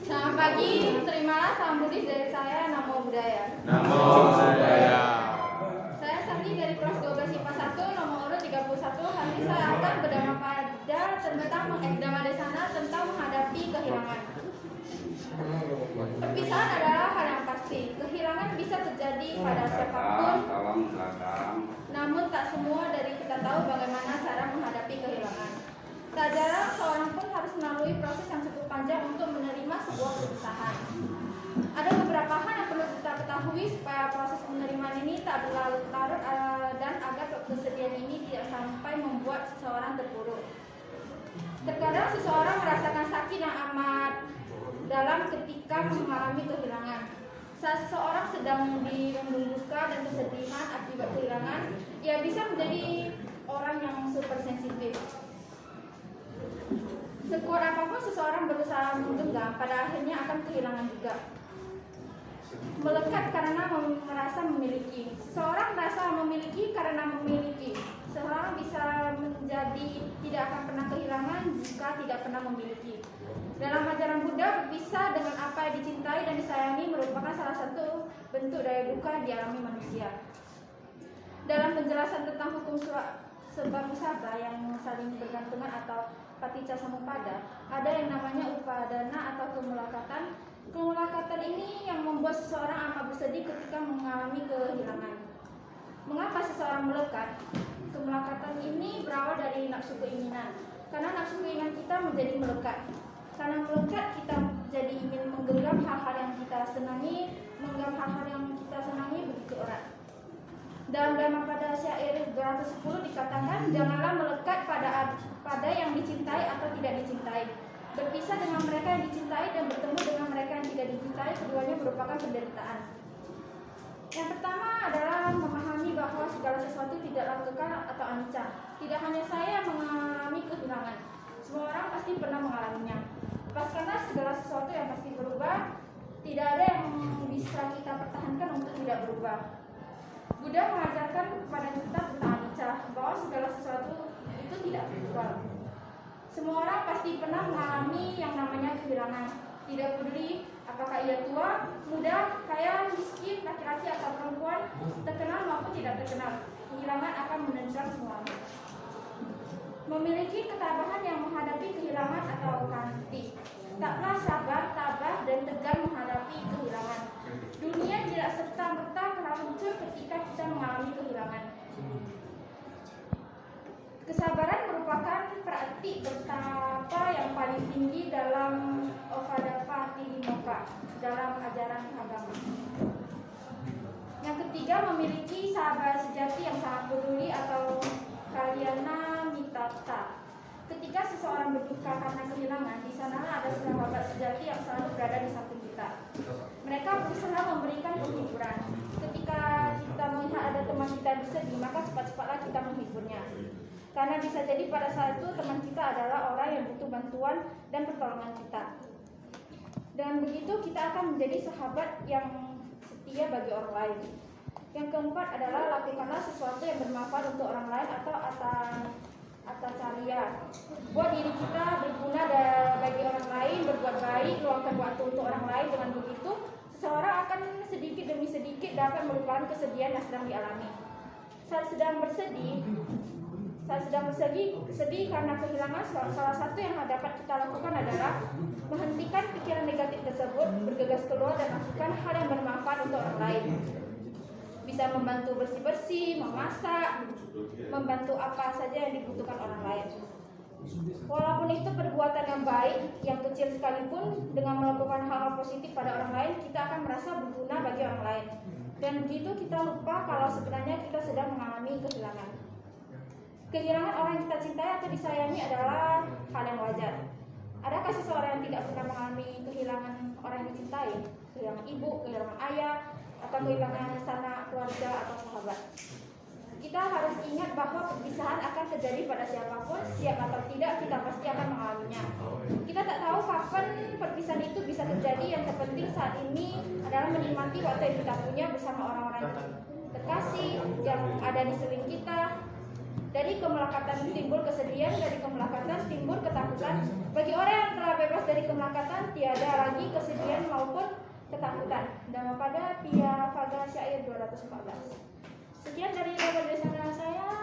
Selamat pagi, terimalah salam Buddhis dari saya, Namo Buddhaya. Namo Buddhaya. Saya Sakti dari kelas 12 IPA 1, nomor urut 31. Hari ini saya akan berdhamma pada tentang mengekdama desana tentang menghadapi kehilangan. Perpisahan adalah hal yang pasti. Kehilangan bisa terjadi pada siapapun. Namun tak semua dari kita tahu bagaimana cara menghadapi kehilangan. Tak jarang seorang pun harus melalui proses yang cukup panjang untuk menerima sebuah perpisahan. Ada beberapa hal yang perlu kita ketahui supaya proses penerimaan ini tak berlarut-larut dan agar kesedihan ini tidak sampai membuat seseorang terpuruk. Terkadang seseorang merasakan sakit yang amat dalam ketika mengalami kehilangan. Saat seseorang sedang dirundung duka dan kesedihan akibat kehilangan, ia bisa menjadi orang yang super sensitif. Sekuat apapun seseorang berusaha menggenggam, pada akhirnya akan kehilangan juga. Melekat karena merasa memiliki. Seseorang merasa memiliki karena memiliki. Seseorang bisa menjadi tidak akan pernah kehilangan jika tidak pernah memiliki. Dalam ajaran Buddha, berpisah dengan apa yang dicintai dan disayangi merupakan salah satu bentuk daya duka yang dialami manusia. Dalam penjelasan tentang hukum sebab musabah yang saling bergantungan atau paticca samuppada, ada yang namanya upadana atau kemulakatan. Kemulakatan ini yang membuat seseorang amat bersedih ketika mengalami kehilangan. Mengapa seseorang melekat? Kemulakatan ini berawal dari nafsu keinginan. Karena nafsu keinginan kita menjadi melekat. Karena melekat kita jadi ingin menggenggam hal-hal yang kita senangi, menggenggam hal-hal yang kita senangi begitu erat. Dalam Dhammapada syair 210 dikatakan, janganlah melekat pada yang dicintai atau tidak dicintai. Berpisah dengan mereka yang dicintai dan bertemu dengan mereka yang tidak dicintai, keduanya merupakan penderitaan. Yang pertama adalah memahami bahwa segala sesuatu tidaklah kekal atau anicca. Tidak hanya saya yang mengalami kehilangan, semua orang pasti pernah mengalaminya. Karena segala sesuatu yang pasti berubah, tidak ada yang bisa kita pertahankan untuk tidak berubah. Buddha mengajarkan kepada kita tentang anicca, bahwa segala sesuatu itu tidak kekal. Semua orang pasti pernah mengalami yang namanya kehilangan. Tidak peduli apakah ia tua, muda, kaya, miskin, laki-laki atau perempuan, terkenal maupun tidak terkenal. Kehilangan akan menerjang semuanya. Memiliki ketabahan yang menghadapi kehilangan atau kanti. Taklah sabar, tabah, dan tegar menghadapi kehilangan. Dunia tidak serta-merta hancur ketika kita mengalami kehilangan. Kesabaran merupakan praktik bertapa yang paling tinggi dalam Ovadappa dalam ajaran agama. Yang ketiga, memiliki sahabat sejati yang sangat peduli atau kalyana mitata. Ketika seseorang berduka karena kehilangan, di sanalah ada sahabat sejati yang selalu berada di samping kita. Mereka berusaha memberikan penghiburan. Ketika kita melihat ada teman kita yang bersedih, maka cepat-cepatlah kita menghiburnya. Karena bisa jadi pada saat itu teman kita adalah orang yang butuh bantuan dan pertolongan kita. Dengan begitu kita akan menjadi sahabat yang setia bagi orang lain. Yang keempat adalah lakukanlah sesuatu yang bermanfaat untuk orang lain atau atacarya. Buat diri kita berguna bagi orang lain, berbuat baik, luangkan waktu untuk orang lain. Dengan begitu seseorang akan sedikit demi sedikit dapat melupakan kesedihan yang sedang dialami. Saat sedang sedih karena kehilangan, salah satu yang dapat kita lakukan adalah menghentikan pikiran negatif tersebut, bergegas keluar dan lakukan hal yang bermanfaat untuk orang lain. Bisa membantu bersih-bersih, memasak, membantu apa saja yang dibutuhkan orang lain. Walaupun itu perbuatan yang baik, yang kecil sekalipun, dengan melakukan hal-hal positif pada orang lain, kita akan merasa berguna bagi orang lain. Dan begitu kita lupa kalau sebenarnya kita sedang mengalami kehilangan. Kehilangan orang yang kita cintai atau disayangi adalah hal yang wajar. Adakah seseorang yang tidak pernah mengalami kehilangan orang yang dicintai? Kehilangan ibu, kehilangan ayah, atau kehilangan sanak keluarga atau sahabat? Kita harus ingat bahwa perpisahan akan terjadi pada siapapun, siap atau tidak, kita pasti akan mengalaminya. Kita tak tahu kapan perpisahan itu bisa terjadi. Yang terpenting saat ini adalah menikmati waktu yang kita punya bersama orang-orang terkasih yang ada di sekeliling kita. Dari kemelekatan timbul kesedihan, dari kemelekatan timbul ketakutan. ketakutan. Bagi orang yang telah bebas dari kemelekatan, tiada lagi kesedihan maupun ketakutan. Dhammapada Piya Vaga syair 214. Sekian dari Bapak Desa saya.